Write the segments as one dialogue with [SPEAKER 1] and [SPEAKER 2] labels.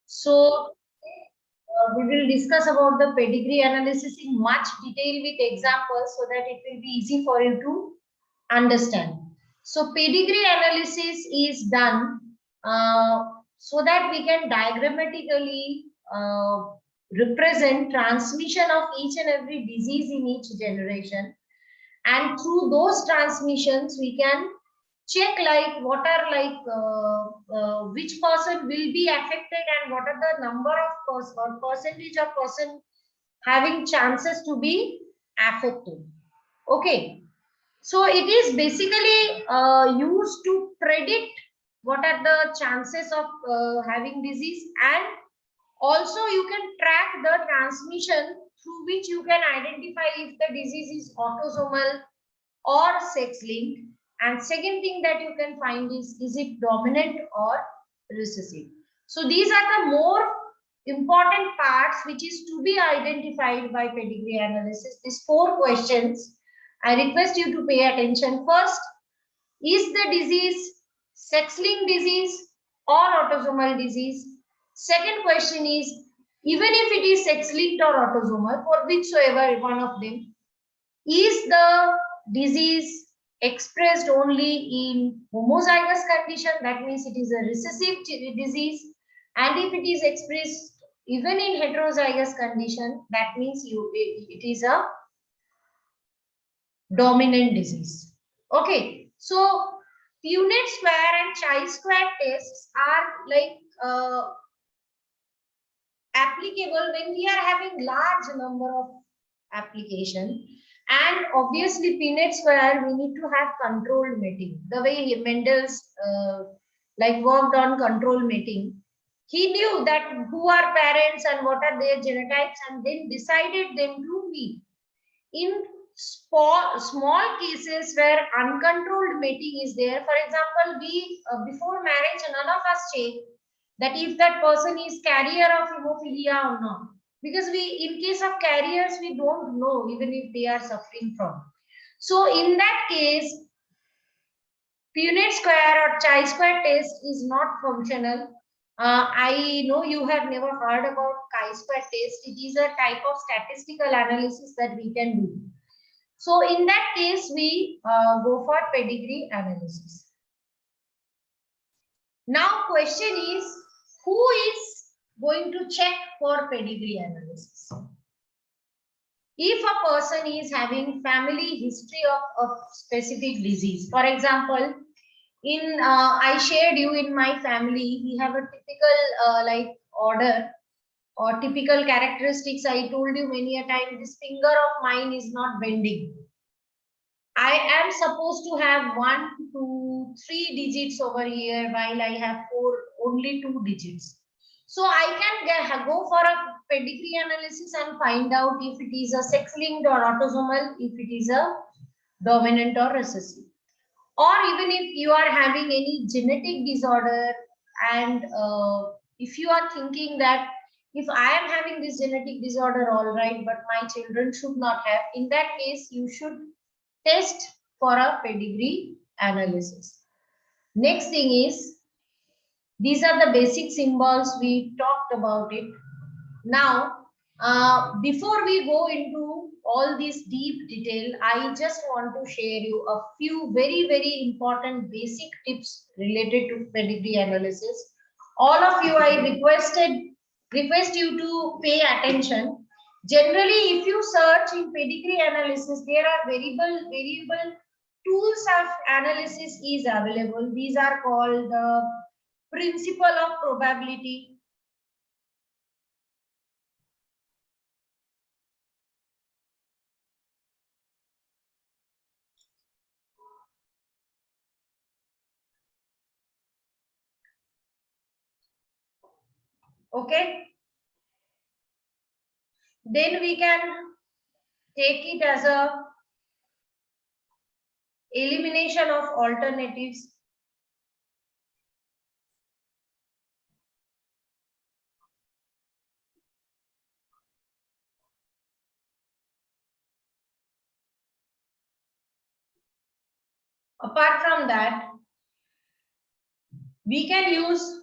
[SPEAKER 1] So we will discuss about the pedigree analysis in much detail with examples so that it will be easy for you to understand. So pedigree analysis is done so that we can diagrammatically represent transmission of each and every disease in each generation, and through those transmissions we can check like what are like which person will be affected and what are the number of person or percentage of person having chances to be affected. Okay, so it is basically used to predict what are the chances of having disease, and also you can track the transmission through which you can identify if the disease is autosomal or sex linked. And second thing that you can find is it dominant or recessive. So these are the more important parts which is to be identified by pedigree analysis. These 4 questions I request you to pay attention. First, is the disease sex linked disease or autosomal disease? Second question is, even if it is sex linked or autosomal, for whichsoever one of them, is the disease expressed only in homozygous condition? That means it is a recessive disease. And if it is expressed even in heterozygous condition, that means it is a dominant disease. Okay, so Punnett square and chi-square tests are like applicable when we are having large number of application. And obviously Punnett square we need to have controlled mating. The way Mendel's like worked on control mating, he knew that who are parents and what are their genotypes, and then decided them to meet. In small cases where uncontrolled mating is there, for example, we before marriage none of us check that if that person is carrier of hemophilia or not, because we in case of carriers we don't know even if they are suffering from. So in that case Punnett square or chi-square test is not functional. I know you have never heard about chi-square test. It is a type of statistical analysis that we can do. So in that case, we go for pedigree analysis. Now question is, who is going to check for pedigree analysis? If a person is having family history of specific disease, for example, in I shared you in my family, we have a typical like order or typical characteristics. I told you many a time, this finger of mine is not bending. I am supposed to have 1, 2, 3 digits over here, while I have only 2 digits. So I can go for a pedigree analysis and find out if it is a sex linked or autosomal, if it is a dominant or recessive. Or even if you are having any genetic disorder, and if you are thinking that if I am having this genetic disorder, all right, but my children should not have, in that case you should test for a pedigree analysis. Next thing is, these are the basic symbols, we talked about it. Now, before we go into all this deep detail, I just want to share you a few very, very important basic tips related to pedigree analysis. All of you, I request you to pay attention. Generally, if you search in pedigree analysis, there are variable tools of analysis is available. These are called the principle of probability. Okay. Then we can take it as a elimination of alternatives. Apart from that, we can use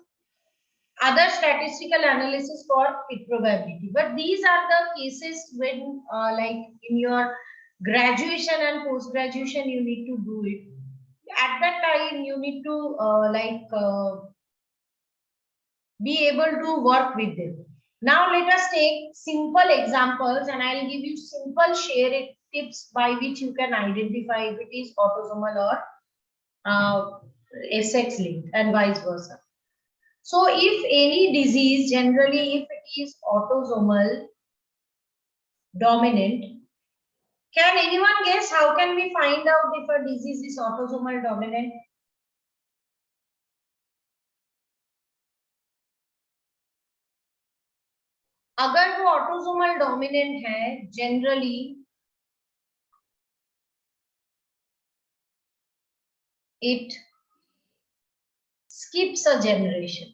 [SPEAKER 1] other statistical analysis for pit probability. But these are the cases when like in your graduation and post graduation you need to do it. At that time you need to be able to work with them. Now let us take simple examples and I'll give you simple share tips by which you can identify if it is autosomal or sex linked and vice versa. So if any disease, generally if it is autosomal dominant, can anyone guess how can we find out if a disease is autosomal dominant? अगर वो autosomal dominant है, generally it skips a generation.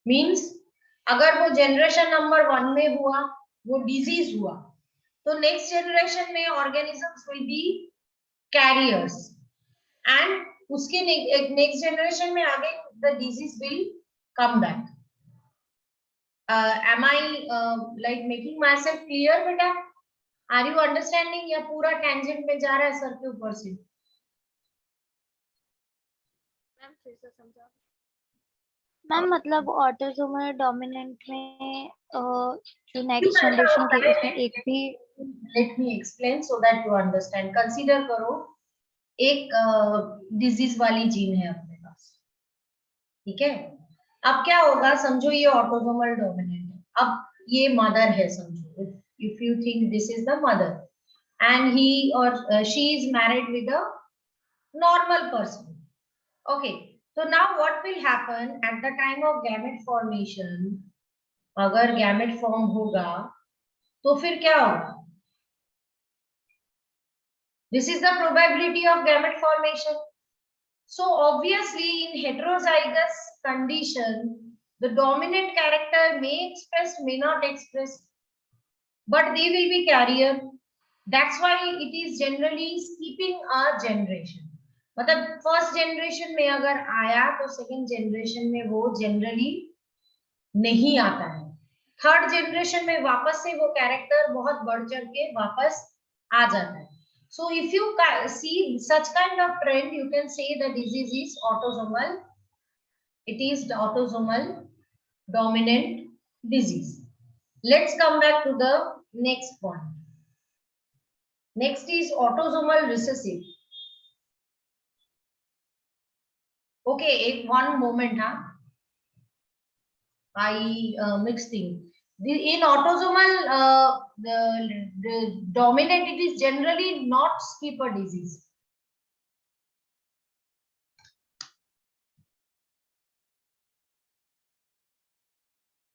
[SPEAKER 1] Means अगर वो generation number 1 में हुआ, वो disease हुआ, तो next generation में organisms will be carriers and उसके next generation में आगे the disease will come back. Am I like making myself clear बेटा? Are you understanding या पूरा tangent में जा रहा है सर के ऊपर से?
[SPEAKER 2] मैम मतलब ऑटोसोमल डोमिनेंट में जो नेक्स्ट जनरेशन थी उसमें एक भी
[SPEAKER 1] Let me explain so that you understand. Consider करो एक डिजीज वाली जीन है अपने पास, ठीक है? अब क्या होगा, समझो ये ऑटोसोमल डोमिनेंट है, अब ये मदर है समझो, if you think this is the mother and he or she is married with a normal person. Okay, so now what will happen at the time of gamete formation? अगर gamete form होगा तो फिर क्या होगा? This is the probability of gamete formation. So obviously in heterozygous condition, the dominant character may express, may not express, but they will be carrier. That's why it is generally skipping a generation. मतलब first generation में अगर आया तो second generation में वो generally नहीं आता है, थर्ड जनरेशन में वापस से वो कैरेक्टर बहुत बढ़ चढ़ के वापस आ जाता है. So if you see such kind of trend, you can say the disease is autosomal. It is the autosomal dominant disease. Let's come back to the next point. Next is autosomal recessive. Okay, one moment, huh? I mixed things. In autosomal the dominant, it is generally not skip a disease.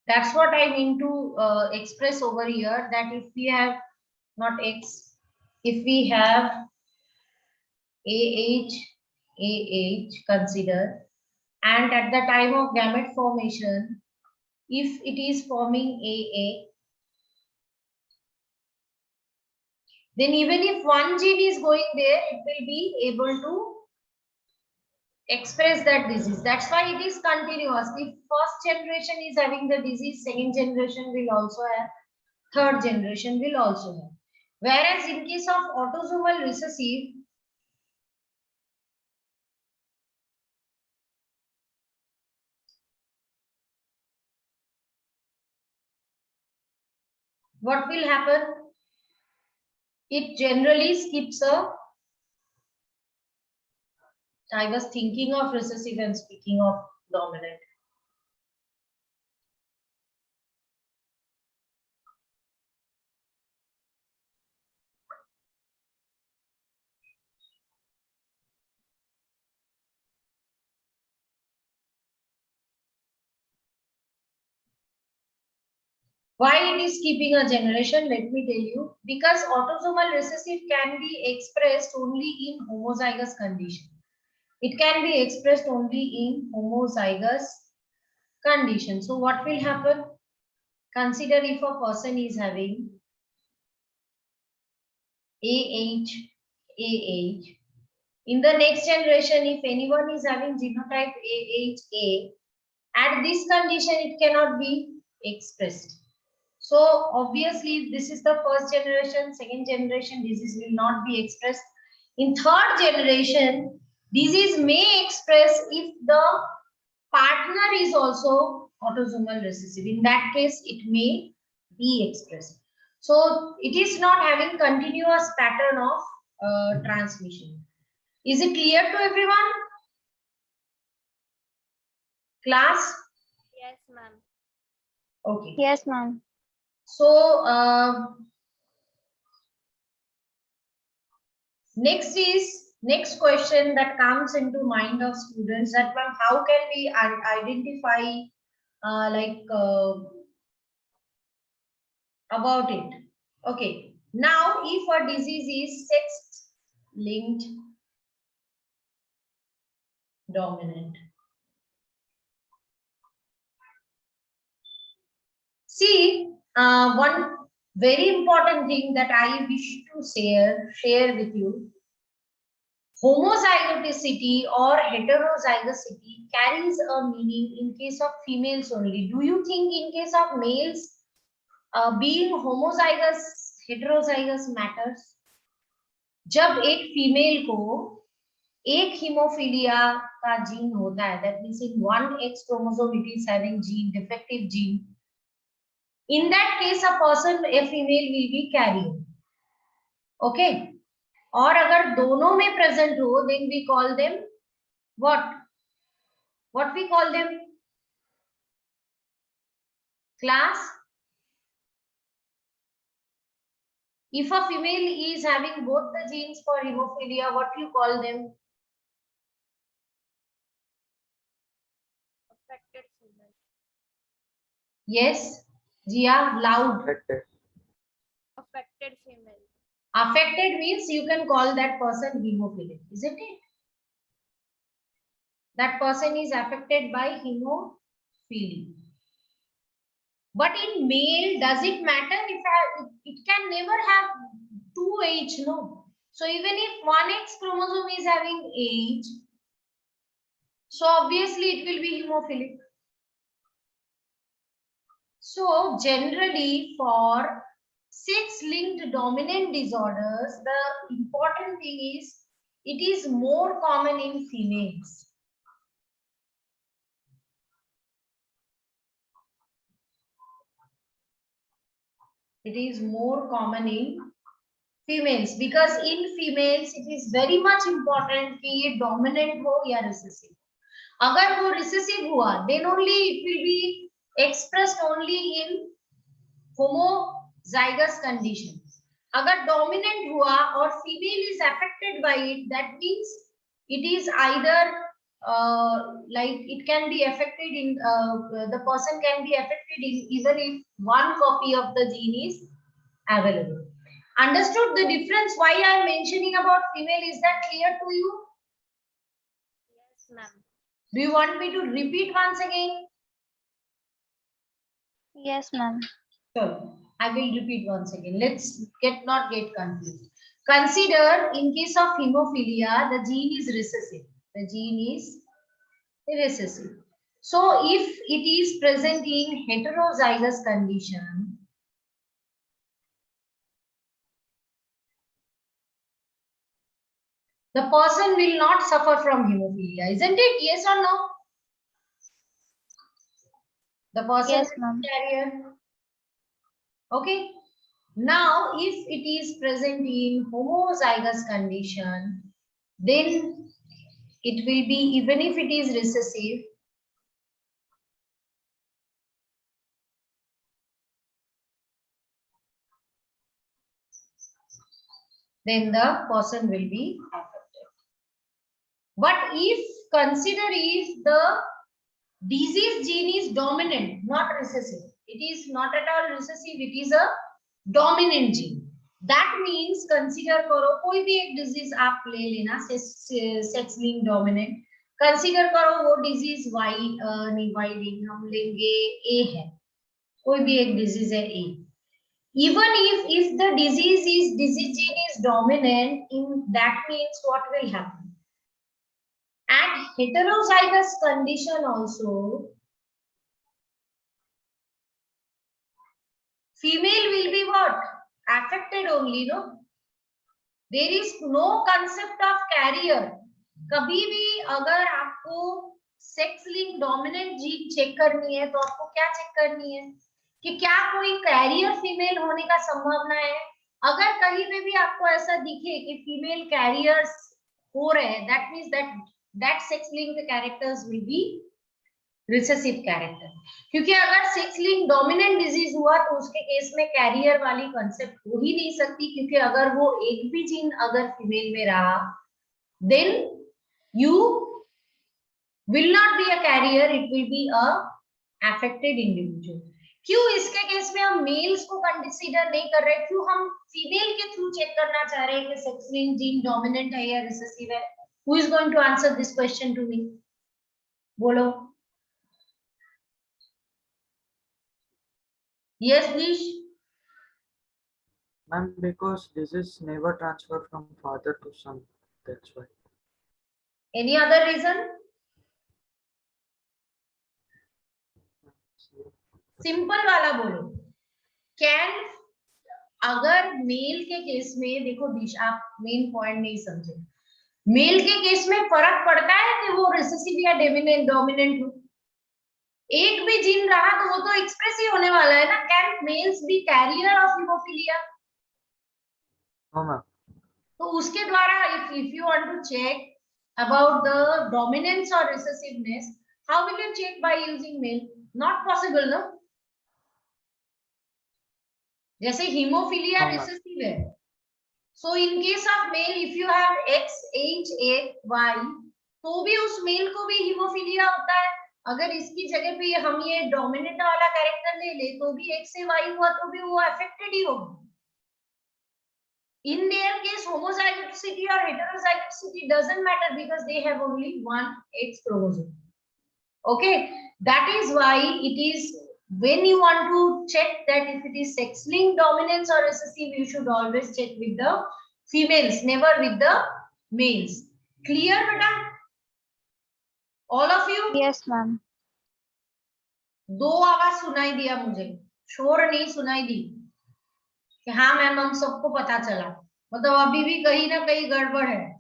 [SPEAKER 1] That's what I mean to express over here, that if we have not X, if we have AH consider, and at the time of gamete formation, if it is forming AA, then even if one gene is going there, it will be able to express that disease. That's why it is continuous. If first generation is having the disease, second generation will also have, third generation will also have. Whereas in case of autosomal recessive, what will happen? It generally skips a. I was thinking of recessive and speaking of dominant. Why it is keeping a generation? Let me tell you. Because autosomal recessive can be expressed only in homozygous condition. It can be expressed only in homozygous condition. So what will happen? Consider if a person is having AH, In the next generation, if anyone is having genotype AHA, at this condition, it cannot be expressed. So obviously, this is the first generation, second generation, disease will not be expressed. In third generation, disease may express if the partner is also autosomal recessive. In that case, it may be expressed. So it is not having continuous pattern of transmission. Is it clear to everyone? Class?
[SPEAKER 3] Yes, ma'am.
[SPEAKER 1] Okay.
[SPEAKER 2] Yes, ma'am.
[SPEAKER 1] So next question that comes into mind of students, that how can we identify about it? Okay. Now, if a disease is sex-linked dominant. See, one very important thing that I wish to share with you. Homozygosity or heterozygosity carries a meaning in case of females only. Do you think in case of males, being homozygous, heterozygous matters? जब एक female को एक haemophilia का gene होता है, that means in one X chromosome it is having gene, defective gene. In that case, a person, a female will be carrying. Okay. और अगर दोनों में present हो, then we call them what? What we call them? Class? If a female is having both the genes for hemophilia, what do you call them?
[SPEAKER 3] Affected female.
[SPEAKER 1] Yes, Jia, loud.
[SPEAKER 3] Affected female.
[SPEAKER 1] Affected means you can call that person hemophilic, isn't it? That person is affected by hemophilia. But in male, does it matter if it can never have two H, no? So even if one X chromosome is having H, so obviously it will be hemophilic. So generally for sex-linked dominant disorders, the important thing is it is more common in females. It is more common in females because in females it is very much important कि ये dominant हो या recessive. अगर वो recessive हुआ, then only it will be expressed only in homozygous condition. अगर dominant हुआ और female is affected by it, that means it is either like it can be affected in the person can be affected in even if one copy of the gene is available. Understood the difference? Why I am mentioning about female? Is that clear to you?
[SPEAKER 3] Yes, ma'am.
[SPEAKER 1] Do you want me to repeat once again?
[SPEAKER 2] Yes, ma'am.
[SPEAKER 1] Sure. I will repeat once again. Let's not get confused. Consider in case of hemophilia, the gene is recessive. The gene is recessive. So if it is present in heterozygous condition, the person will not suffer from hemophilia, isn't it? Yes or no? The person
[SPEAKER 2] Yes,
[SPEAKER 1] is
[SPEAKER 2] ma'am.
[SPEAKER 1] carrier. Okay. Now, if it is present in homozygous condition, then it will be, even if it is recessive, then the person will be affected. But if consider if the disease gene is dominant, not recessive, it is not at all recessive, it is a dominant gene. That means consider करो कोई भी एक disease आप ले लेना sex linked dominant, consider करो वो disease Y नहीं Y नहीं हम लेंगे A है, कोई भी एक disease है A. Even if the disease gene is dominant, in that means what will happen? heterozygous condition also, female will be what? Affected only, no? There is no concept of carrier. कभी भी अगर आपको sex link dominant gene check करनी है तो आपको क्या check करनी है कि क्या कोई कैरियर फीमेल होने का संभावना है. अगर कहीं पे भी आपको ऐसा दिखे कि फीमेल कैरियर्स हो रहे हैं, that means that sex link characters will be recessive character. क्योंकि अगर सेक्स लिंक डोमिनेंट डिजीज हुआ तो उसके केस में कैरियर वाली कंसेप्ट हो ही नहीं सकती, क्योंकि अगर वो एक भी जीन अगर फीमेल में रहा, then you will not be a carrier, it will be a affected individual. क्यों इसके केस में हम मेल्स को कंसीडर नहीं कर रहे, क्यों हम फीमेल के थ्रू चेक करना चाह रहे हैं कि सेक्स लिंक जीन डोमिनेंट है या रिसेसिव है? Who is going to answer this question to me? बोलो. Yes, Nish.
[SPEAKER 4] Ma'am, because this is never transferred from father to son, that's why.
[SPEAKER 1] Any other reason? Simple वाला बोलो. Can, अगर mail के case में देखो दिश, आप मेन पॉइंट नहीं समझे. मेल के केस में फर्क पड़ता है कि वो रिसेसिव या डोमिनेंट हो. एक भी जीन रहा तो वो तो एक्सप्रेस ही होने वाला है ना. Can males be carrier of haemophilia?
[SPEAKER 4] No, ma'am.
[SPEAKER 1] तो उसके द्वारा if you want to check about the dominance or recessiveness, how will you check by using male? Not possible, no? जैसे हीमोफीलिया
[SPEAKER 4] हाँ,
[SPEAKER 1] रिसेसिव है, so in case of male if you have X, H, A, Y, तो भी उस mail को भी haemophilia होता है. अगर इसकी जगह पे हम ये डोमिनेंट वाला कैरेक्टर ले ले तो भी X से Y हुआ तो भी वो अफेक्टेड ही होगा. In their case, homozygosity or heterozygosity doesn't matter because they have only one X chromosome. Okay, that is why it is, when you want to check that if it is sex-linked dominance or recessive, you should always check with the females, never with the males. Clear, beta? All of you?
[SPEAKER 2] Yes, ma'am.
[SPEAKER 1] दो आवाज सुनाई दिया मुझे, शोर नहीं सुनाई दी कि हाँ मैम हम सबको पता चला. मतलब अभी भी कहीं ना कहीं गड़बड़ है.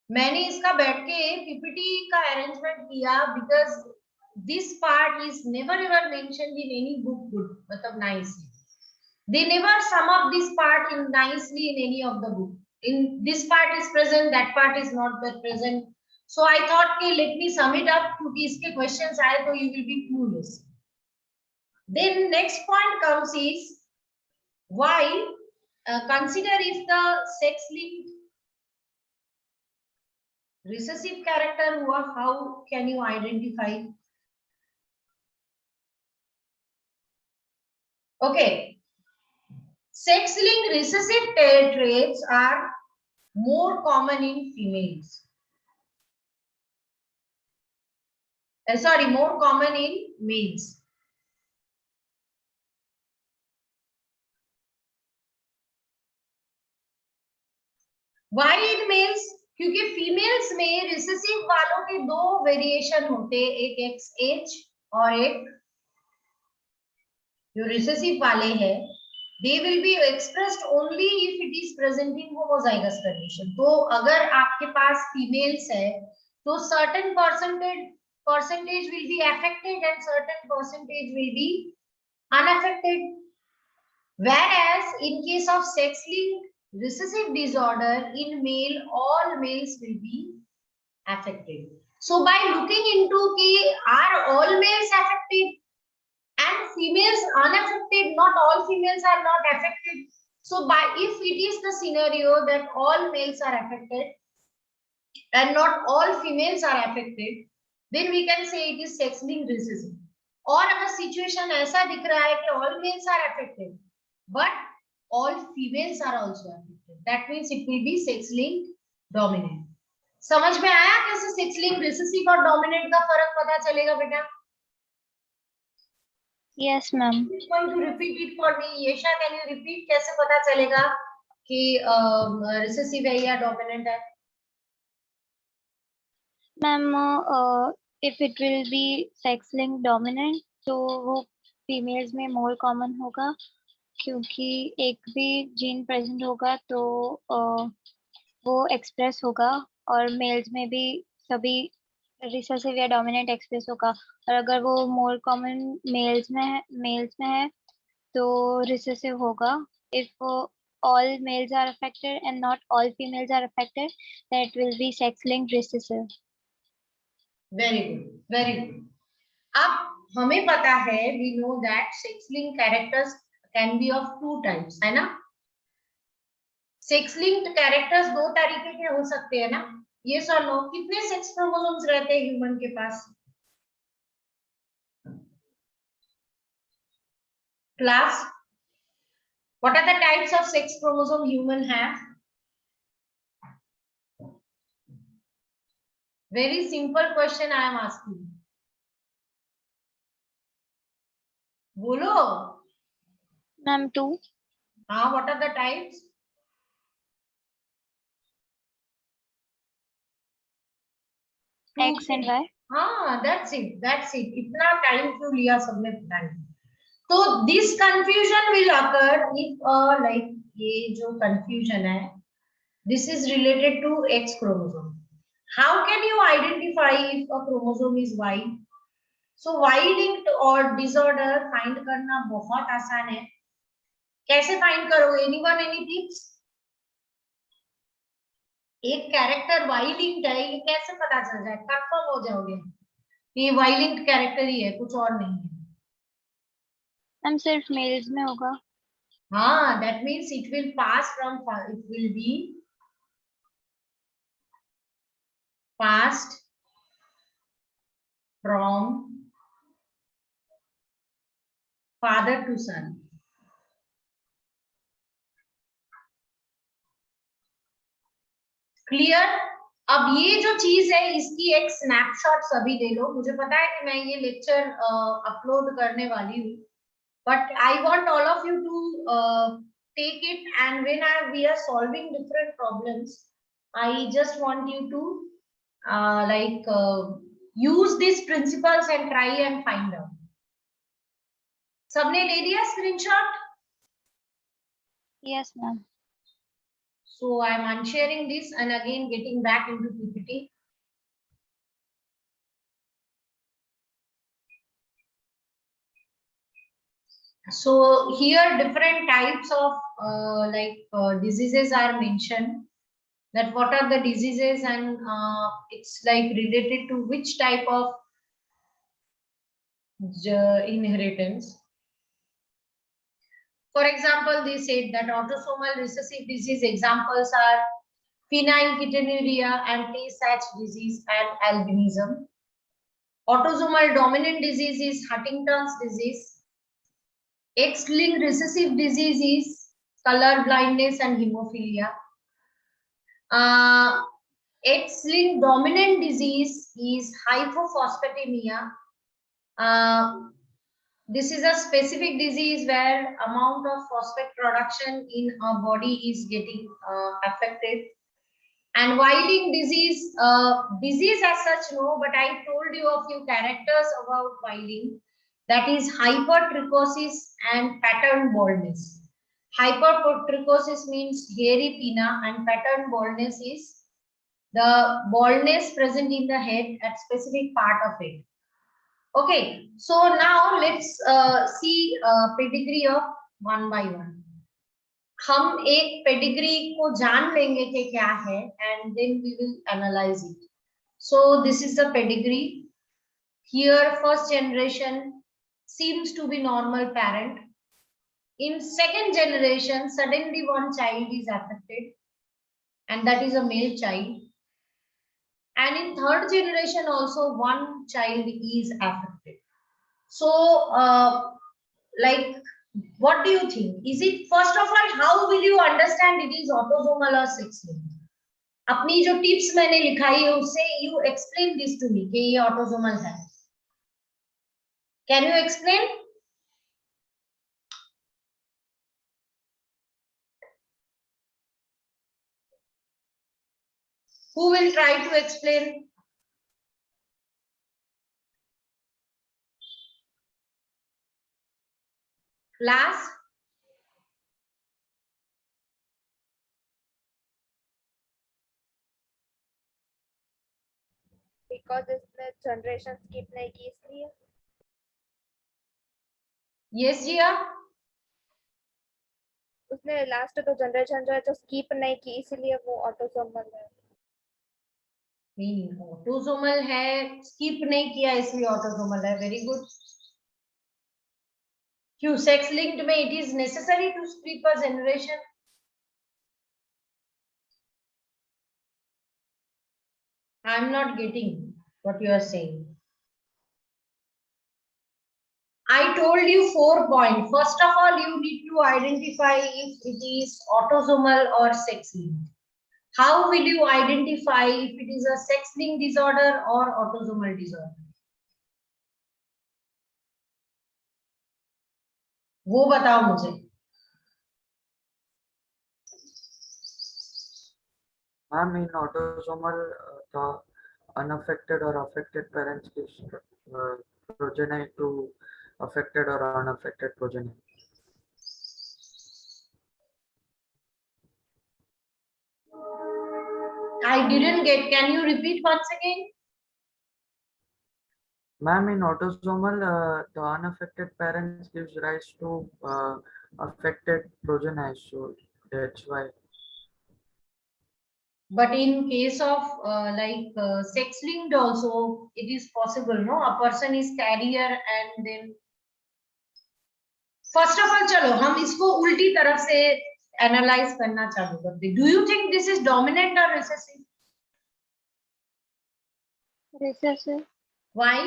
[SPEAKER 1] मैंने इसका बैठ के पीपीटी का अरेंजमेंट किया because this part is never ever mentioned in any book. Good मतलब nicely, they never sum up this part in nicely in any of the book. In this part is present, that part is not that present. So I thought कि let me sum it up क्योंकि इसके questions आए तो you will be clueless. Then next point comes is why consider if the sex linked recessive character हुआ, how can you identify? Okay, sex linked recessive traits are more common in females. Sorry, more common in males. Why in males? क्योंकि females में recessive वालों के दो variation होते, एक XH और एक जो रिसेसिव वाले हैं, they will be expressed only if it is present in homozygous condition. तो अगर आपके पास फीमेल्स है तो certain percentage will be affected and certain percentage will be unaffected. Whereas in case of sex-linked recessive disorder, in male all males will be affected. So by looking into are all males affected and females unaffected, not all females are not affected. So by if it is the scenario that all males are affected and not all females are affected, then we can say it is sex-linked recessive. और अगर situation ऐसा दिख रहा है कि all males are affected but all females are also affected, that means it will be sex-linked dominant. समझ में आया कैसे sex-linked recessive और dominant का फर्क पता चलेगा बेटा?
[SPEAKER 2] Yes, ma'am.
[SPEAKER 1] Who is going to repeat it for me? Yesha, can you repeat कैसे पता चलेगा कि recessive है या dominant है?
[SPEAKER 2] Ma'am if it will B sex link dominant तो वो फीमेल्स में मोर कॉमन होगा, क्योंकि एक भी जीन प्रेजेंट होगा तो वो एक्सप्रेस होगा, और मेल्स में भी सभी रिसेसिव या डोमिनेंट एक्सप्रेस होगा। और अगर वो मोर कॉमन मेल्स में है तो रिसेसिव होगा। If all males are affected and not all females are affected, then it will be sex linked recessive.
[SPEAKER 1] Very good, very good. अब हमें पता है, we know that sex link characters can be of two types, है ना। Sex linked characters दो तरीके के हो सकते हैं ना, ये और नो। कितने सेक्स क्रोमोसोम्स रहते हैं ह्यूमन के पास? Class, what are the types of sex chromosome human have? Very simple question I am asking, बोलो।
[SPEAKER 2] Ma'am, 2.
[SPEAKER 1] हाँ, what are the types?
[SPEAKER 2] X and Y.
[SPEAKER 1] हाँ, दैट्स इट, दैट्स इट। इतना time क्यों लिया सबने पता नहीं। तो this confusion will occur if like ये जो कंफ्यूजन है, this is related to X chromosome. How can you identify if a chromosome is Y? So Y linked और डिसऑर्डर फाइंड करना बहुत आसान है। कैसे फाइंड करोगे? Anyone, any tips? एक कैरेक्टर वाई लिंक्ड है, ये कैसे पता चल जाए, कंफर्म हो जाओगे ये वाई लिंक्ड कैरेक्टर ही है, कुछ और नहीं है?
[SPEAKER 2] Ma'am, सिर्फ मेल्स में होगा।
[SPEAKER 1] हाँ, that means it will pass from, it will be passed from father to son. Clear? अब ये जो चीज है इसकी एक स्नैपशॉट सभी ले लो। मुझे पता है कि मैं ये लेक्चर अपलोड करने वाली हूँ, but I want all of you to take it, and when we are solving different problems, I just want you to use these principles and try and find out. सबने ले लिया screenshot?
[SPEAKER 2] Yes, ma'am.
[SPEAKER 1] So I am unsharing this and again getting back into PPT. So here different types of diseases are mentioned, that what are the diseases, and it's like related to which type of inheritance. For example, they said that autosomal recessive disease examples are phenylketonuria and Tay-Sachs disease and albinism. Autosomal dominant disease is Huntington's disease. X-linked recessive disease is color blindness and hemophilia. X-linked dominant disease is hypophosphatemia. This is a specific disease where amount of phosphate production in our body is getting affected. And Y-linked disease, disease as such no, but I told you a few characters about Y-linked. That is hypertrichosis and pattern baldness. Hypertrichosis means hairy pinna, and pattern baldness is the baldness present in the head at specific part of it. Okay, so now let's see pedigree of one by one. हम एक pedigree को जान लेंगे कि क्या है, and then we will analyze it. So this is the pedigree. Here first generation seems to be normal parent. In second generation, suddenly one child is affected, and that is a male child. And in third generation also one child is affected. So like, what do you think? Is it, first of all, how will you understand it is autosomal or sex linked? अपनी जो tips मैंने लिखाई है उससे you explain this to me कि ये autosomal है. Can you explain? Who will try to explain? Class?
[SPEAKER 3] Because इसने जनरेशन स्किप नहीं की इसलिए.
[SPEAKER 1] Yes, Jia?
[SPEAKER 3] उसने लास्ट तो जनरेशन जो है जो स्किप नहीं की इसीलिए वो ऑटोसोमल है.
[SPEAKER 1] नहीं, ऑटोसोमल है, स्किप नहीं किया इसलिए ऑटोसोमल है. Very good. क्यों सेक्स लिंक्ड में it is necessary to skip a generation? I am not getting what you are saying. I told you 4 points. First of all, you need to identify if it is autosomal or sex linked. How will you identify if it is a sex linked disorder or autosomal disorder? वो बताओ मुझे.
[SPEAKER 4] Ma'am, in autosomal, the unaffected or affected parents gives progeny to affected or unaffected progeny.
[SPEAKER 1] I didn't get. Can you repeat once again?
[SPEAKER 4] Ma'am, in autosomal, the unaffected parents gives rise to affected progeny, so that's why.
[SPEAKER 1] But in case of sex linked also, it is possible, no? A person is carrier and then. First of all, चलो हम इसको उल्टी तरफ से analyse करना चालू करते. Do you think this is dominant or recessive?
[SPEAKER 2] Recessive.
[SPEAKER 1] Why?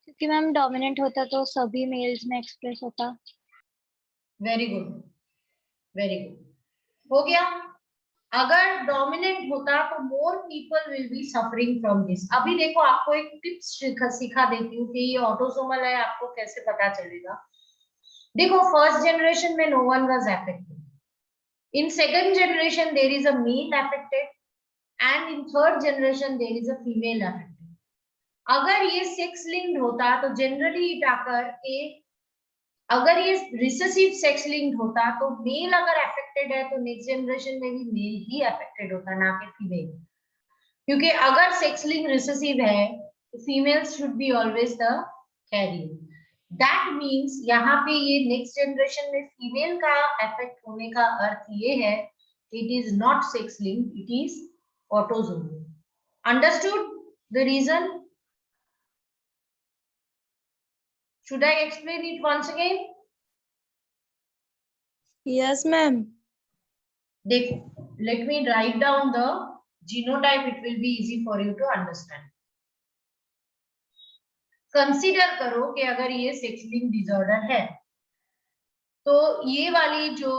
[SPEAKER 2] क्योंकि मैम डोमिनेंट होता तो सभी मेल्स में एक्सप्रेस होता.
[SPEAKER 1] Very good, very good. हो गया. अगर डोमिनेंट होता तो more people will be suffering from this. अभी देखो आपको एक टिप्स सिखा देती हूँ कि ये ऑटोसोमल है, आपको कैसे पता चलेगा. देखो फर्स्ट जनरेशन में no one was affected. In second generation there is a male affected and in third generation there is a female affected. अगर ये सेक्स लिंक्ड होता तो जनरली इट आकर के, अगर ये रिसेसिव सेक्स लिंक्ड होता तो मेल अगर अफेक्टेड है तो नेक्स्ट जनरेशन में भी मेल ही अफेक्टेड होता, ना कि फीमेल. क्योंकि अगर सेक्स लिंक रिसेसिव है तो females should be always the carrier. That means यहाँ पे ये नेक्स्ट जनरेशन में फीमेल का अफेक्ट होने का अर्थ ये है it is not sex linked, it is autosomal. Understood the reason? Should I explain it once again?
[SPEAKER 5] Yes, ma'am.
[SPEAKER 1] देखो, let me write down the genotype. It will be easy for you to understand. Consider करो कि अगर ये sex linked disorder है तो ये वाली जो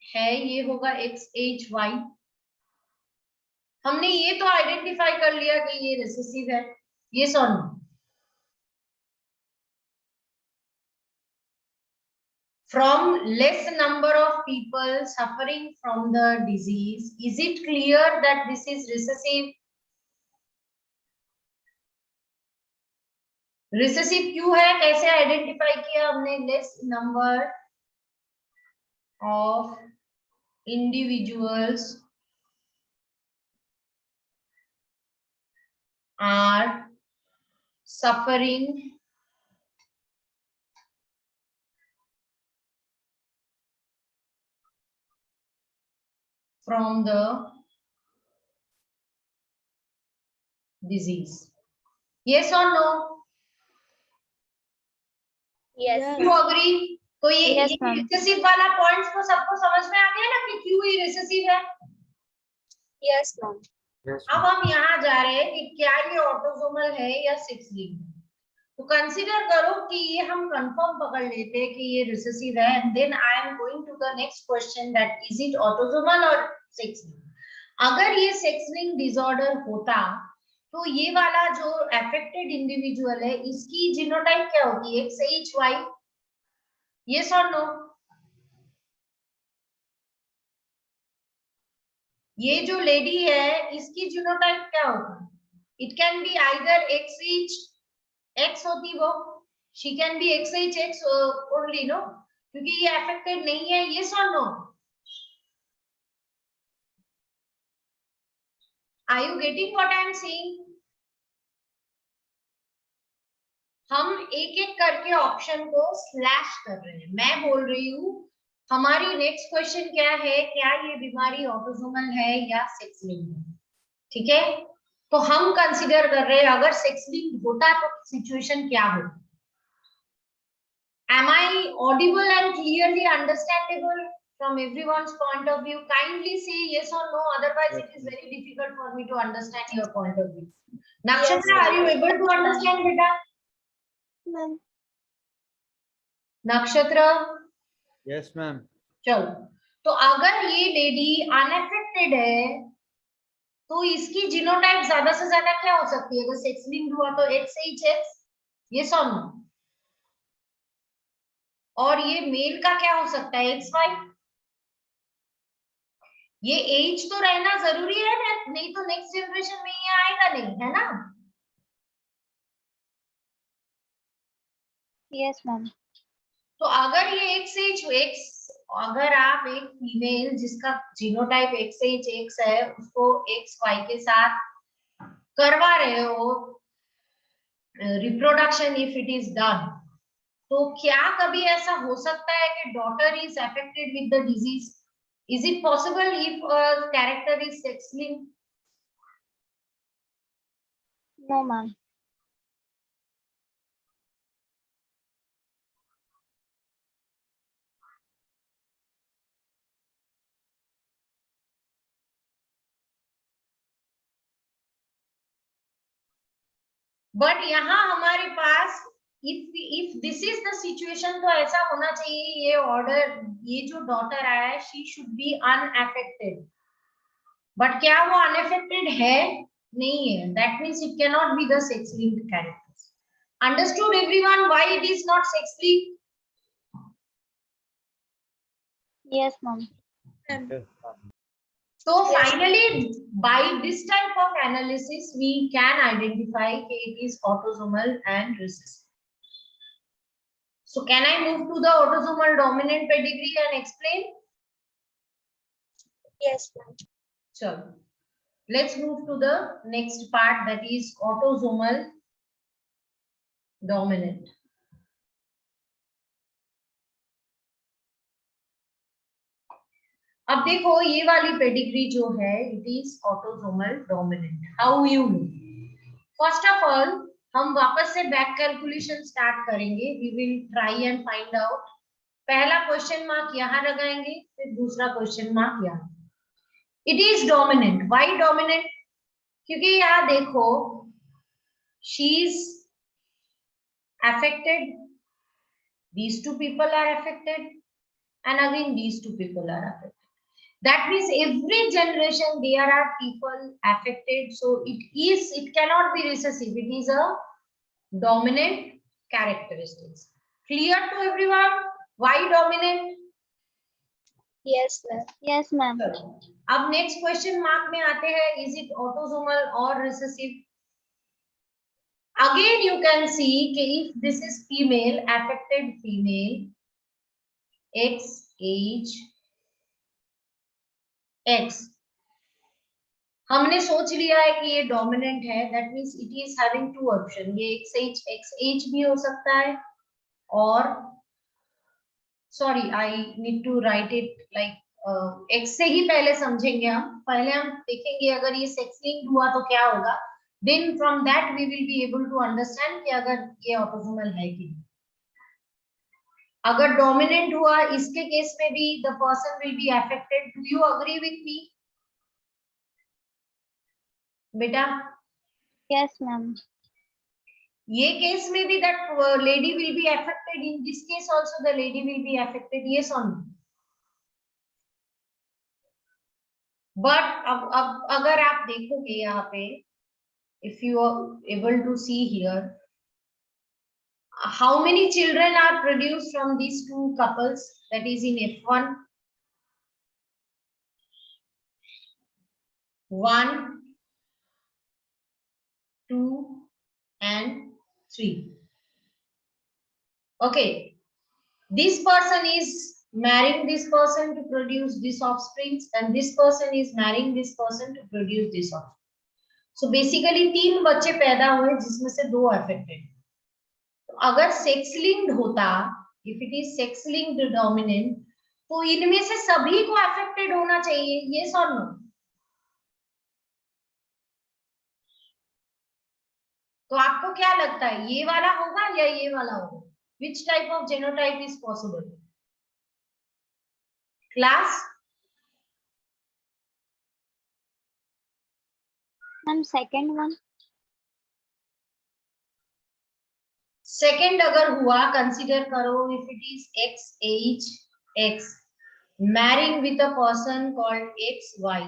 [SPEAKER 1] है ये होगा XHY. हमने ये तो आइडेंटिफाई कर लिया कि ये रिसेसिव है. ये और no? From less number of people suffering from the disease, is it clear that this is recessive? Recessive क्यों है, कैसे आइडेंटिफाई किया हमने? Less number of individuals are suffering from the disease. Yes or no?
[SPEAKER 3] Yes.
[SPEAKER 5] Yes.
[SPEAKER 1] You agree? तो ये
[SPEAKER 2] Yes, ma'am.
[SPEAKER 1] Recessive वाला points तो सबको समझ में आ गया ना कि क्यों ये रिसेसिव है.
[SPEAKER 3] Yes, ma'am.
[SPEAKER 4] Yes,
[SPEAKER 1] अब
[SPEAKER 4] ma'am.
[SPEAKER 1] हम यहाँ जा रहे हैं कि क्या ये ऑटोसोमल है या सेक्स लिंक्ड है. तो कंसीडर करो कि ये हम कंफर्म पकड़ लेते हैं कि ये रिसेसिव है and then I am going to the next question that is it autosomal और सेक्स लिंक्ड. अगर ये सेक्स लिंक्ड डिसऑर्डर होता तो ये वाला जो अफेक्टेड इंडिविजुअल है इसकी जीनोटाइप क्या होती है? XHY. Yes or no? ये जो लेडी है इसकी जीनोटाइप क्या होता है? It can be either XX होती वो, she can be XHX only, no? क्योंकि ये affected नहीं है, yes or no? Are you getting what I am saying? हम एक एक करके ऑप्शन को स्लैश कर रहे हैं. मैं बोल रही हूँ हमारी नेक्स्ट क्वेश्चन क्या है, क्या ये बीमारी ऑटोसोमल है या सेक्स लिंक्ड है. ठीक है, तो हम कंसीडर कर रहे हैं अगर सेक्स लिंक्ड होता तो सिचुएशन क्या होती. Am I audible and clearly understandable from everyone's point of view? Kindly say yes or no, otherwise it is very difficult for me to understand your point of view. Nakshatra, are you able to understand, beta?
[SPEAKER 2] Ma'am.
[SPEAKER 1] नक्षत्र,
[SPEAKER 5] yes ma'am.
[SPEAKER 1] चलो, तो अगर ये lady unaffected है तो इसकी genotype ज्यादा से ज्यादा क्या हो सकती है? अगर सेक्स लिंक्ड हुआ तो XHX, ये सॉन. और ये मेल का क्या हो सकता है? XY. ये एज तो रहना जरूरी है ना, नहीं तो नेक्स्ट जनरेशन में ये आएगा नहीं, है ना?
[SPEAKER 2] Yes ma'am.
[SPEAKER 1] तो अगर ये XH, अगर आप एक फीमेल जिसका जीनोटाइप XHX है उसको XY के साथ करवा रहे हो reproduction, if it is done, तो क्या कभी ऐसा हो सकता है कि daughter is affected with the disease? Is it possible if character is sex linked?
[SPEAKER 2] No ma'am.
[SPEAKER 1] But यहाँ हमारे पास if this is the situation तो ऐसा होना चाहिए, ये ऑर्डर, ये जो डॉटर आया है she should be unaffected. But क्या वो अनअफेक्टेड है? नहीं है. That means it can not be the sex linked characters. Understood everyone why it is not sex linked?
[SPEAKER 2] Yes ma'am.
[SPEAKER 1] So finally, by this type of analysis, we can identify that it is autosomal and recessive. So can I move to the autosomal dominant pedigree and explain?
[SPEAKER 3] Yes, ma'am.
[SPEAKER 1] So let's move to the next part, that is autosomal dominant. अब देखो ये वाली pedigree जो है it is autosomal dominant. How you know? First of all हम वापस से back calculation start करेंगे. We will try and find out. पहला क्वेश्चन मार्क यहाँ लगाएंगे, फिर दूसरा क्वेश्चन मार्क यहाँ. It is dominant. Why dominant? क्योंकि यहाँ देखो she is affected, these two people are affected, and again these two people are affected. That means every generation there are people affected, so it cannot be recessive. It is a dominant characteristics. Clear to everyone? Why dominant?
[SPEAKER 3] Yes, ma'am.
[SPEAKER 2] Yes ma'am.
[SPEAKER 1] अब next question mark में आते हैं, is it autosomal और recessive? Again you can see कि if this is female, affected female, X age X, हमने सोच लिया है कि ये डोमिनेंट है. That means it is having two option. ये XH भी हो सकता है, और sorry I need to write it like X से ही पहले समझेंगे हम. पहले हम देखेंगे अगर ये सेक्स लिंक्ड हुआ तो क्या होगा. Then from that we will be able to understand कि अगर ये ऑटोसोमल है कि नहीं. अगर डोमिनेंट हुआ इसके केस में भी the person will be affected. Do you agree with me बेटा?
[SPEAKER 2] Yes ma'am.
[SPEAKER 1] ये केस में भी that lady will be affected. In this case also the lady will be affected. Yes or no? But अब अगर आप देखोगे यहाँ पे, if you are able to see here, how many children are produced from these two couples, that is in F1? 1, 2 and 3. Okay, this person is marrying this person to produce this offspring, and this person is marrying this person to produce this offspring. So basically 3 बच्चे पैदा हुए जिसमें से 2 affected. अगर sex linked होता, if it is sex linked dominant, तो इनमें से सभी को अफेक्टेड होना चाहिए, यस और नो? तो आपको क्या लगता है, ये वाला होगा या ये वाला होगा? Which type of genotype is possible? Class?
[SPEAKER 2] Ma'am second one.
[SPEAKER 1] Second अगर हुआ, कंसीडर करो if it is X as X marrying with a person called X Y.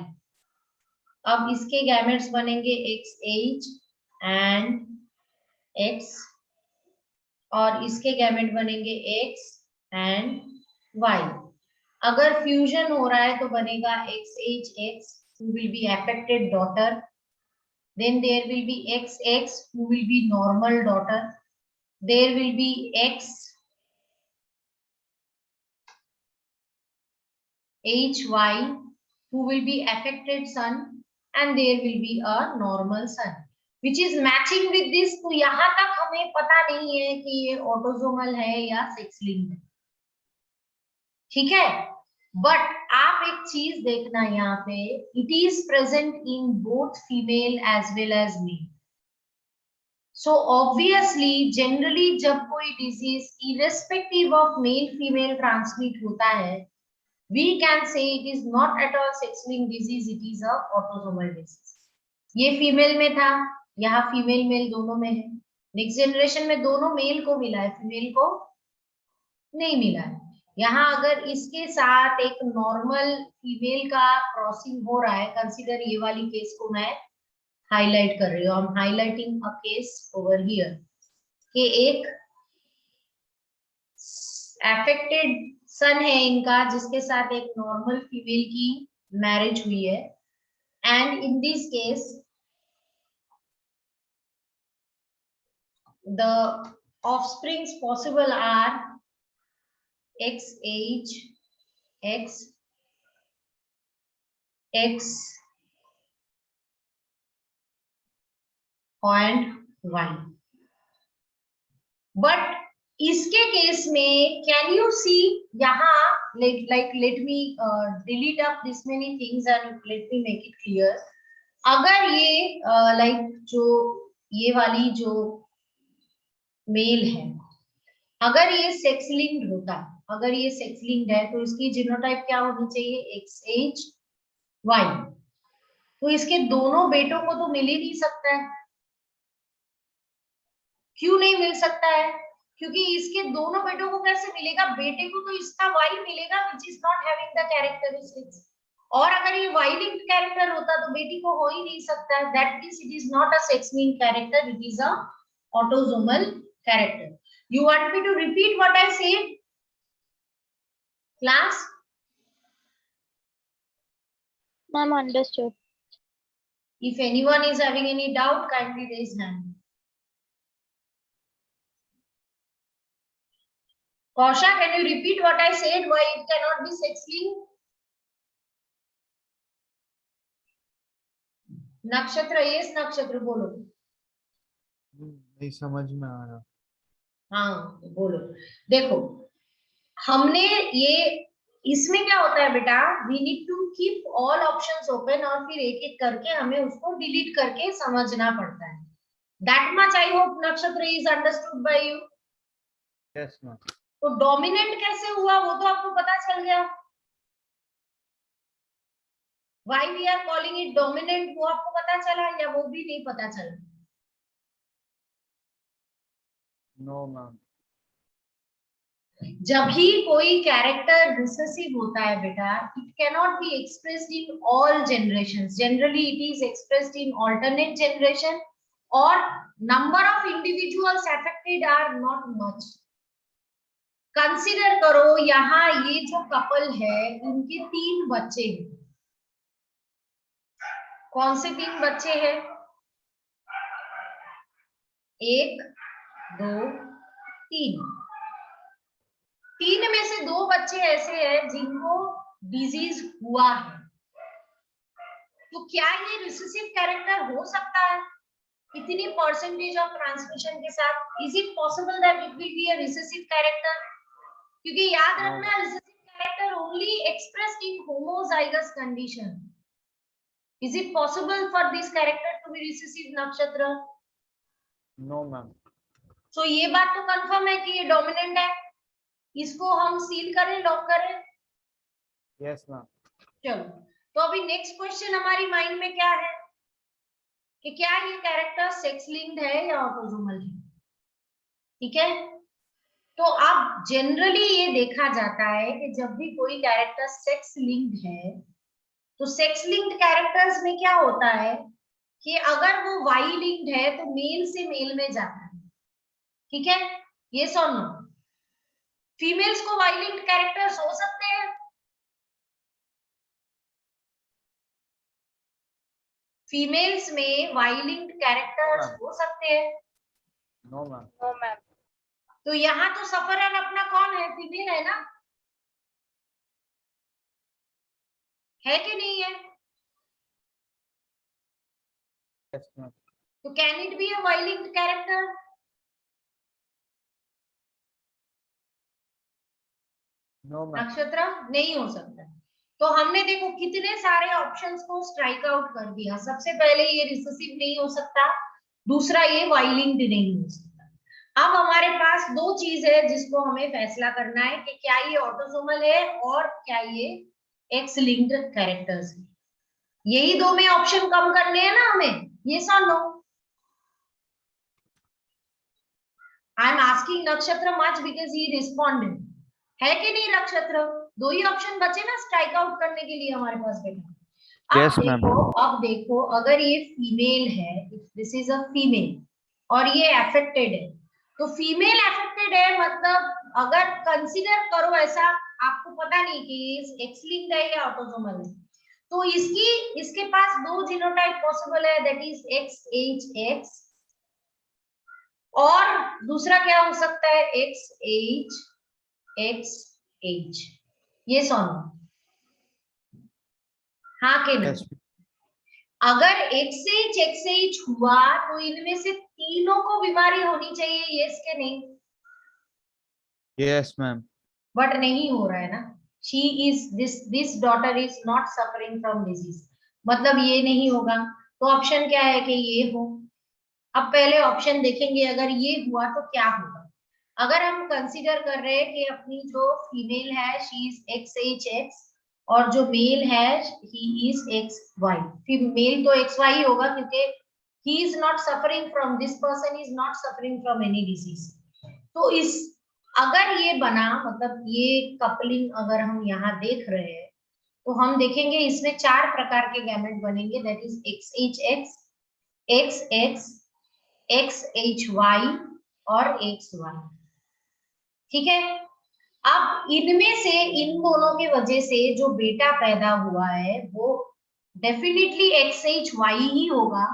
[SPEAKER 1] अब इसके गैमेट्स बनेंगे एक्स एज एंड एक्स, और इसके गैमेट बनेंगे X and Y. अगर फ्यूजन हो रहा है तो बनेगा X as X who will be affected daughter, then there will be XX who will be normal daughter, there will be X HY who will be affected son, and there will be a normal son which is matching with this. तो यहाँ तक हमें पता नहीं है कि ये autosomal है या सेक्स लिंक्ड है, ठीक है. बट आप एक चीज देखना यहाँ पे, it is present in both female as well as male. So obviously generally जब कोई disease irrespective of male female transmit होता है, we can say it is not at all sex linked disease, it is a autosomal disease. ये female में था, यहाँ female male दोनों में है. नेक्स्ट जनरेशन में दोनों मेल को मिला है, फीमेल को नहीं मिला है. यहाँ अगर इसके साथ एक नॉर्मल फीमेल का क्रॉसिंग हो रहा है, कंसीडर ये वाली केस को मैं हाईलाइट कर रही हूँ, I am highlighting a case over here, कि एक अफेक्टेड सन है इनका जिसके साथ एक नॉर्मल फीमेल की मैरिज हुई है, and in this case the offsprings possible are X age X X and Y. But इसके केस में कैन यू सी यहाँ, like let me delete up this many things and let me make it clear. अगर ये like जो ये वाली जो mail है, अगर ये सेक्स लिंक्ड होता, अगर ये सेक्स लिंक्ड है तो इसकी जीनोटाइप क्या होनी चाहिए, एक्स एच वाई. तो इसके दोनों बेटों को तो मिल ही नहीं सकता है. क्यों नहीं मिल सकता है? क्योंकि इसके दोनों बेटों को कैसे मिलेगा, बेटे को तो इसका वाई मिलेगा which is not having the characteristics, और अगर ये वाई लिंक्ड कैरेक्टर होता तो बेटी को हो ही नहीं सकता है. That means it is not a sex linked character, it is a autosomal character. You want me to repeat what I said, class?
[SPEAKER 2] Ma'am, understood.
[SPEAKER 1] If anyone is having any doubt, kindly raise hand. Kausha, can you repeat what I said, why it cannot be sex linked? नक्षत्र, yes नक्षत्र बोलो.
[SPEAKER 5] नहीं समझ में आ रहा.
[SPEAKER 1] हाँ बोलो. देखो हमने ये, इसमें क्या होता है बेटा, we need to keep all options open, और फिर एक एक करके हमें उसको डिलीट करके समझना पड़ता है. दैट मच आई होप नक्षत्र is understood by you.
[SPEAKER 5] Yes, ma'am.
[SPEAKER 1] तो डोमिनेंट कैसे हुआ वो तो आपको पता चल गया. Why we are calling it dominant वो आपको पता चला या वो भी नहीं पता चला?
[SPEAKER 5] No, ma'am.
[SPEAKER 1] जब भी कोई कैरेक्टर रिसेसिव होता है बेटा, it cannot be expressed in all generations. Generally it is expressed in alternate generation, और number of individuals affected are not much. Consider करो यहाँ ये जो कपल है इनके 3 बच्चे हैं. कौन से 3 बच्चे हैं? 1 2 3. 3 में से 2 बच्चे ऐसे हैं जिनको डिजीज हुआ है, तो क्या ये रिसेसिव कैरेक्टर हो सकता है इतनी परसेंटेज ऑफ ट्रांसमिशन के साथ? Is it possible that it will be a recessive character? क्योंकि याद रखना recessive character only expressed in homozygous condition. Is it possible for this character to be recessive नक्षत्र?
[SPEAKER 5] No ma'am.
[SPEAKER 1] सो ये बात तो confirm है कि ये डोमिनेंट है. इसको हम सील करें, लॉक करें?
[SPEAKER 5] Yes ma'am.
[SPEAKER 1] चलो, तो अभी नेक्स्ट क्वेश्चन हमारी माइंड में क्या है कि क्या ये कैरेक्टर सेक्स लिंक्ड है या ऑटोसोमल है. ठीक है, तो अब जनरली ये देखा जाता है कि जब भी कोई कैरेक्टर सेक्स लिंक्ड है, तो सेक्स लिंक्ड कैरेक्टर्स में क्या होता है कि अगर वो वाई लिंक्ड है तो मेल से मेल में जाता है. ठीक है, ये और नो? फीमेल्स को वाई लिंक्ड कैरेक्टर्स हो सकते हैं? फीमेल्स में वाई लिंक्ड कैरेक्टर्स हो सकते हैं?
[SPEAKER 5] No ma'am.
[SPEAKER 3] No ma'am.
[SPEAKER 1] तो यहाँ तो सफरर अपना कौन है? फीमेल है ना? है कि नहीं है?
[SPEAKER 5] Yes ma'am.
[SPEAKER 1] तो can it be a Y linked character?
[SPEAKER 5] No ma'am.
[SPEAKER 1] नक्षत्र नहीं हो सकता. तो हमने देखो कितने सारे ऑप्शंस को स्ट्राइक आउट कर दिया. सबसे पहले ये रिसेसिव नहीं हो सकता, दूसरा ये वाई लिंक्ड नहीं हो सकता. अब हमारे पास 2 चीज है जिसको हमें फैसला करना है कि क्या ये ऑटोसोमल है और क्या ये एक्स लिंक्ड कैरेक्टर्स है. यही 2 में ऑप्शन कम करने हैं ना हमें. ये so no? I am asking नक्षत्र मच बिकॉज ही रिस्पॉन्डेड. है कि नहीं नक्षत्र? 2 ही ऑप्शन बचे ना स्ट्राइक आउट करने के लिए हमारे पास बेटा.
[SPEAKER 5] Yes, ma'am.
[SPEAKER 1] अब देखो अगर ये फीमेल है, दिस इज अ फीमेल और ये अफेक्टेड है, तो फीमेल अफेक्टेड है मतलब अगर कंसीडर करो ऐसा, आपको पता नहीं कि एक्स लिंक्ड है या ऑटोसोमल है, तो इसके पास 2 जीनोटाइप पॉसिबल है, दैट इज XHX और दूसरा क्या हो सकता है XH. ये सोनो? हाँ कि नहीं?
[SPEAKER 5] Yes.
[SPEAKER 1] अगर XH हुआ तो इनमें से तीनों को बीमारी होनी चाहिए. यस के नहीं?
[SPEAKER 5] Yes ma'am.
[SPEAKER 1] बट नहीं हो रहा है ना. She is this daughter is not suffering from disease, मतलब ये नहीं होगा. तो ऑप्शन क्या है कि ये हो. अब पहले ऑप्शन देखेंगे, अगर ये हुआ तो क्या होगा. अगर हम कंसीडर कर रहे हैं कि अपनी जो फीमेल है शी इज XHX और जो मेल है ही इज XY. फिर मेल तो XY होगा क्योंकि he is not suffering from, this person is not suffering from any disease. तो इस अगर ये बना, मतलब ये कपलिंग अगर हम यहाँ देख रहे हैं तो हम देखेंगे इसमें 4 प्रकार के गैमेट बनेंगे, that is XHX, XX, XHY और XY. ठीक है, अब इनमें से इन दोनों की वजह से जो बेटा पैदा हुआ है वो डेफिनेटली XHY ही होगा.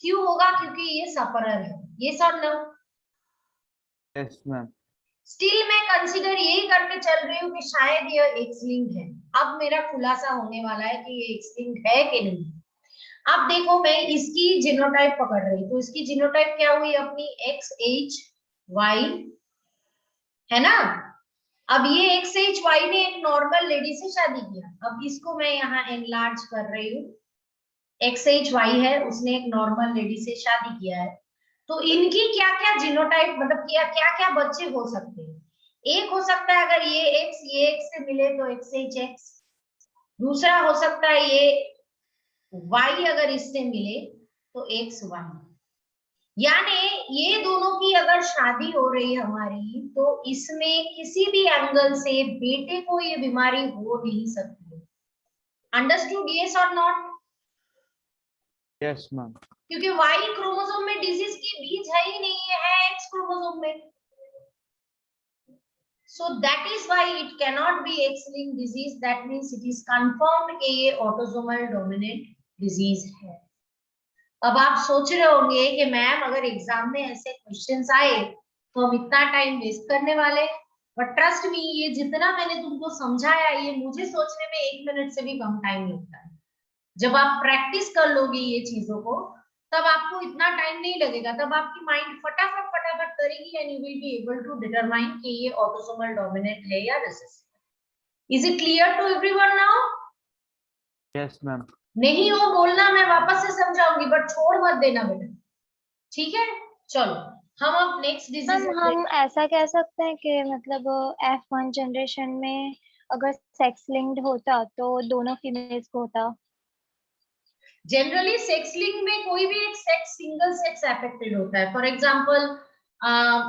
[SPEAKER 1] क्यों होगा? क्योंकि ये सफरर है. ये सब नो?
[SPEAKER 5] Yes ma'am.
[SPEAKER 1] स्टिल मैं कंसीडर यही करके चल रही हूँ कि शायद ये एक्स लिंक्ड है. अब मेरा खुलासा होने वाला है कि ये एक्स लिंक्ड है कि नहीं. अब देखो मैं इसकी जीनोटाइप पकड़ रही, तो इसकी जीनोटाइप क्या हुई अपनी XHY है ना. अब ये XHY ने एक नॉर्मल लेडी से शादी किया. अब इसको मैं यहाँ एनलार्ज कर रही हूँ. XHY है, उसने एक नॉर्मल लेडी से शादी किया है, तो इनकी क्या क्या जीनोटाइप, मतलब क्या क्या बच्चे हो सकते हैं. एक हो सकता है अगर ये X से मिले तो XHX. दूसरा हो सकता है ये Y अगर इससे मिले तो XY. यानी ये दोनों की अगर शादी हो रही है हमारी, तो इसमें किसी भी एंगल से बेटे को ये बीमारी हो नहीं सकती. अंडरस्टूड? यस और नॉट?
[SPEAKER 5] Yes ma'am.
[SPEAKER 1] क्योंकि वाई क्रोमोसोम में डिजीज की बीज है ही नहीं है, एक्स क्रोमोसोम में. So that is why it can not B x linked disease. That means it is confirmed कि ये ऑटोसोमल डोमिनेंट डिजीज है. अब आप सोच रहे होंगे कि मैम अगर एग्जाम में ऐसे क्वेश्चंस आए तो हम इतना टाइम वेस्ट करने वाले. बट ट्रस्ट मी, ये जितना मैंने तुमको समझाया, ये मुझे सोचने में 1 मिनट से भी कम टाइम लगता है। जब आप प्रैक्टिस कर लोगे ये चीजों को, तब आपको इतना टाइम नहीं लगेगा, तब आपकी माइंड फटाफट फटाफट करेगी and you will be able to determine कि ये ऑटोसोमल डोमिनेंट है या recessive. Is it clear to everyone now?
[SPEAKER 5] Yes ma'am.
[SPEAKER 1] नहीं हो बोलना, मैं वापस से समझाऊंगी, बट छोड़ मत देना बेटा, ठीक है? चलो हम अब नेक्स्ट डिजीज
[SPEAKER 2] मैम हम ऐसा कह सकते हैं कि मतलब F1 जनरेशन में अगर सेक्स लिंक्ड होता तो दोनों फीमेल्स को होता।
[SPEAKER 1] जनरली सेक्स लिंक में कोई भी एक सेक्स, सिंगल सेक्स अफेक्टेड होता है। फॉर एग्जांपल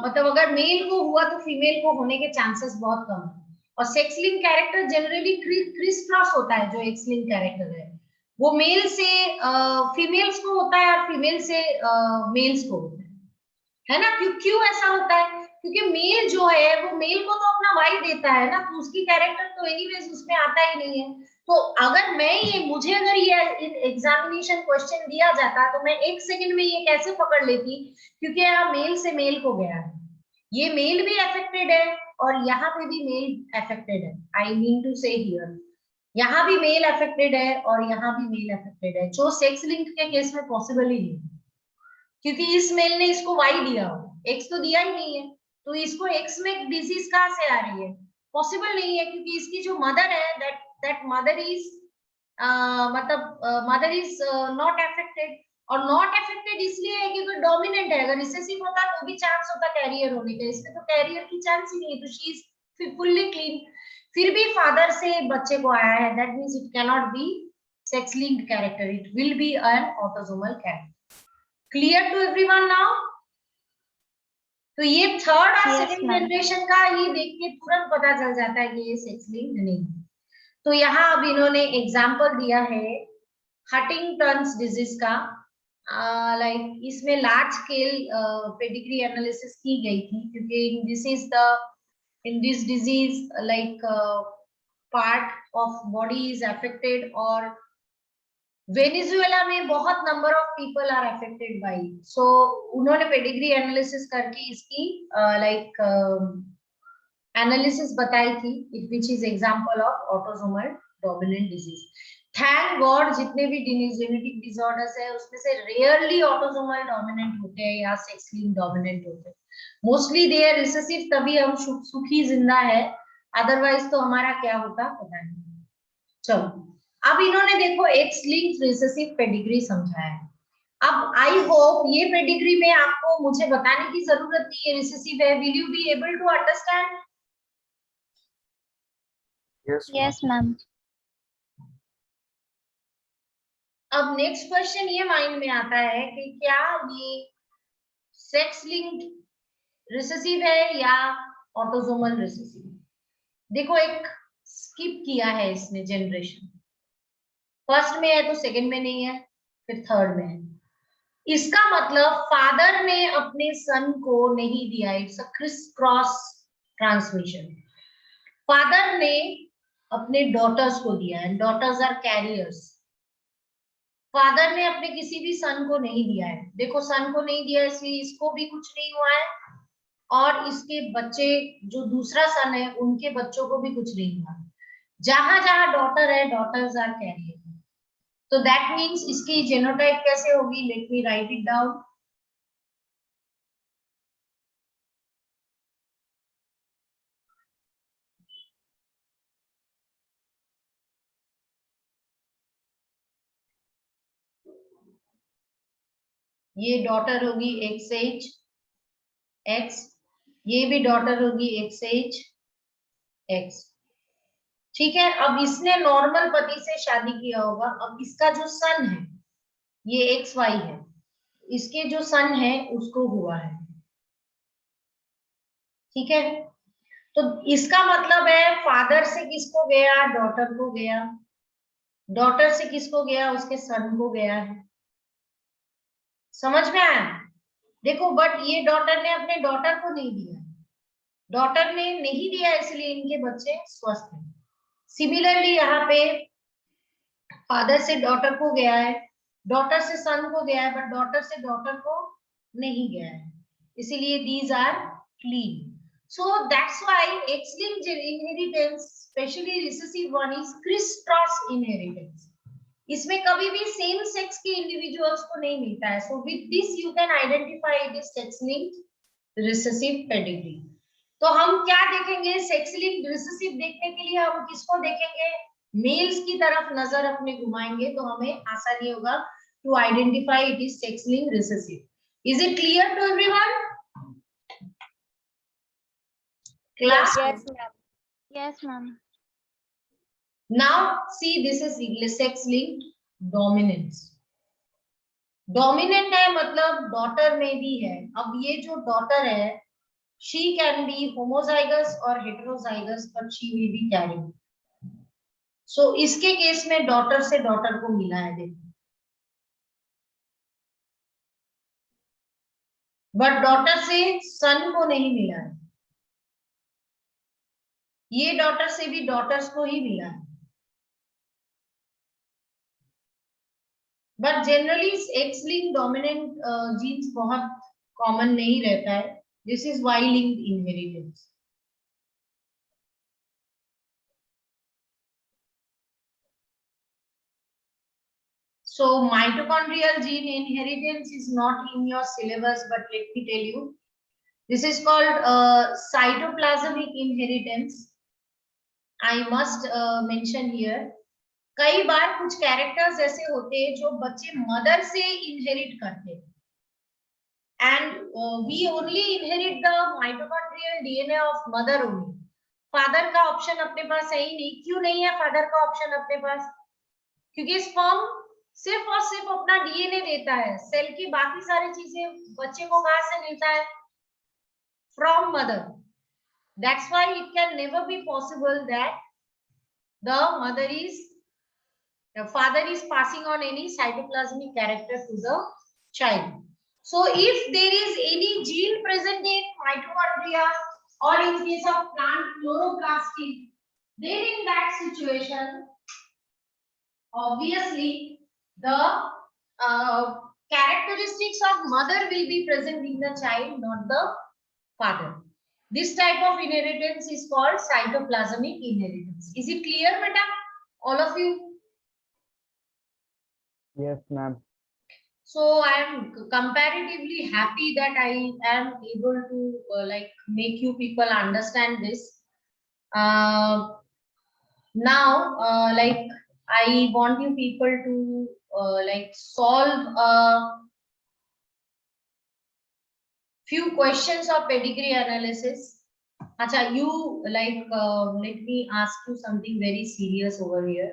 [SPEAKER 1] मतलब अगर मेल को हुआ तो फीमेल को होने के चांसेस बहुत कम है। और sex link character generally criss cross होता है। जो एक्स लिंक कैरेक्टर है वो मेल से फीमेल्स को होता है और फीमेल से मेल्स को होता है ना? क्यों ऐसा होता है? क्योंकि मेल जो है वो मेल को तो अपना वाई देता है ना, तो उसकी कैरेक्टर तो एनीवेज उसमें आता ही नहीं है। तो अगर मुझे अगर ये एग्जामिनेशन क्वेश्चन दिया जाता तो मैं 1 सेकंड में ये कैसे पकड़ लेती, क्योंकि यहाँ मेल से मेल को गया है, ये मेल भी अफेक्टेड है और यहाँ पे भी मेल अफेक्टेड है। आई मीन टू से हियर यहाँ भी मेल अफेक्टेड है और यहाँ भी मेल अफेक्टेड है, जो सेक्स लिंक के केस में पॉसिबल ही नहीं, क्योंकि इस मेल ने इसको वाई दिया हो, एक्स तो दिया ही नहीं है, तो इसको एक्स में डिजीज कहाँ से आ रही है? पॉसिबल नहीं है, क्योंकि इसकी जो मदर है दैट मदर इज मतलब मदर इज नॉट अफेक्टेड। और नॉट अफेक्टेड इसलिए है क्योंकि डोमिनेंट है। अगर रिसेसिव होता तो भी चांस होता कैरियर होने का, इसमें तो कैरियर की चांस ही नहीं है, तो शी इज फुल्ली क्लीन। फिर भी फादर से बच्चे को आया है, that means it can not be sex linked character, it will be an autosomal character. Clear to everyone now? तो ये थर्ड और
[SPEAKER 2] Yes,
[SPEAKER 1] सेकंड
[SPEAKER 2] ma'am.
[SPEAKER 1] जनरेशन का ही देख के तुरंत पता चल जाता है कि ये सेक्स लिंक्ड नहीं है। तो यहाँ अब इन्होंने एग्जांपल दिया है हंटिंगटन्स डिजीज का। लाइक इसमें लार्ज स्केल पेडिग्री एनालिसिस की गई थी, क्योंकि in this disease like part of body is affected, और वेनेजुएला में बहुत number of people are affected by. So उन्होंने पेडिग्री एनालिसिस करके इसकी लाइक एनालिसिस बताई थी, which is example of autosomal dominant disease. Thank God जितने भी जेनेटिक डिसऑर्डर्स है उसमें से रेयरली ऑटोसोमल डोमिनेंट होते हैं या सेक्स लिंक्ड डोमिनेंट होते हैं। मोस्टली दे आर रिसेसिव, तभी हम सुखी जिंदा है, अदरवाइज तो हमारा क्या होता पता नहीं। चलो अब इन्होंने देखो एक्स लिंक्ड रिसेसिव पेडिग्री समझाया है। अब आई होप ये पेडिग्री में आपको मुझे बताने की जरूरत नहीं है रिसेसिव है। Will you be able to understand?
[SPEAKER 2] Yes, ma'am.
[SPEAKER 1] अब नेक्स्ट क्वेश्चन ये माइंड में आता है कि क्या ये सेक्स लिंक्ड रिसेसिव है या ऑटोसोमल रिसेसिव? देखो एक स्किप किया है इसमें जनरेशन, फर्स्ट में है तो सेकंड में नहीं है, फिर थर्ड में है। इसका मतलब फादर ने अपने सन को नहीं दिया, it's a criss cross transmission. Father ने अपने डॉटर्स को दिया है, डॉटर्स आर कैरियर्स। फादर ने अपने किसी भी सन को नहीं दिया है। देखो सन को नहीं दिया इसलिए इसको भी कुछ नहीं हुआ है, और इसके बच्चे जो दूसरा सन है उनके बच्चों को भी कुछ नहीं हुआ। जहां जहां डॉटर है डॉटर्स आर कैरियर। तो दैट मीन्स इसकी जेनोटाइप कैसे होगी? Let me right it down. ये डॉटर होगी XH X, ये भी डॉटर होगी XH X। ठीक है, अब इसने नॉर्मल पति से शादी किया होगा। अब इसका जो सन है ये XY है, इसके जो सन है उसको हुआ है। ठीक है, तो इसका मतलब है फादर से किसको गया? डॉटर को गया। डॉटर से किसको गया? उसके सन को गया है। समझ में आया? देखो बट ये डॉटर ने अपने डॉटर को नहीं दिया, डॉटर ने नहीं दिया इसलिए इनके बच्चे स्वस्थ हैं। सिमिलरली यहाँ पे फादर से डॉटर को गया है, डॉटर से सन को गया है, बट डॉटर से डॉटर को नहीं गया है, इसीलिए these are clean. So that's why X-linked inheritance, especially recessive one, is crisscross inheritance. इसमें कभी भी सेम सेक्स के इंडिविजुअल्स को नहीं मिलता है. So with this you can identify it is sex-linked recessive pedigree. तो हम क्या देखेंगे? सेक्स-लिंक्ड रिसेसिव देखने के लिए हम किसको देखेंगे? मेल्स की तरफ नजर अपने घुमाएंगे तो हमें आसानी होगा to identify it is sex-linked recessive. Is it clear to everyone? Class?
[SPEAKER 3] Yes, ma'am.
[SPEAKER 2] Yes, ma'am.
[SPEAKER 1] Now see, this is sex-linked dominance. Dominant है मतलब डॉटर में भी है. अब ये जो डॉटर है, she can be homozygous or heterozygous, but she will be carrying. So इसके केस में डॉटर से डॉटर को मिला है, देखो. बट डॉटर से सन को नहीं मिला है. ये डॉटर से भी डॉटर्स को ही मिला है. But generally X-linked dominant genes बहुत कॉमन नहीं रहता है. This is Y-linked inheritance. So mitochondrial gene inheritance is not in your syllabus, but let me tell you, this is called cytoplasmic inheritance. I must mention here. कई बार कुछ characters ऐसे होते हैं जो बच्चे मदर से इनहेरिट करते हैं. And we only inherit the mitochondrial DNA of mother only. Father का ऑप्शन अपने पास है ही नहीं. क्यों नहीं है फादर का ऑप्शन अपने पास? क्योंकि स्पर्म सिर्फ और सिर्फ अपना डीएनए देता है. सेल की बाकी सारी चीजें बच्चे को कहां से मिलता है? From mother. That's why it can never be possible that the father is passing on any cytoplasmic character to the child. So if there is any gene present in mitochondria or in case of plant chloroplast, then in that situation, obviously the characteristics of mother will be present in the child, not the father. This type of inheritance is called cytoplasmic inheritance. Is it clear, beta? All of you?
[SPEAKER 5] Yes, ma'am.
[SPEAKER 1] So I am comparatively happy that I am able to make you people understand this. Now, I want you people to solve a few questions of pedigree analysis. Acha, you let me ask you something very serious over here.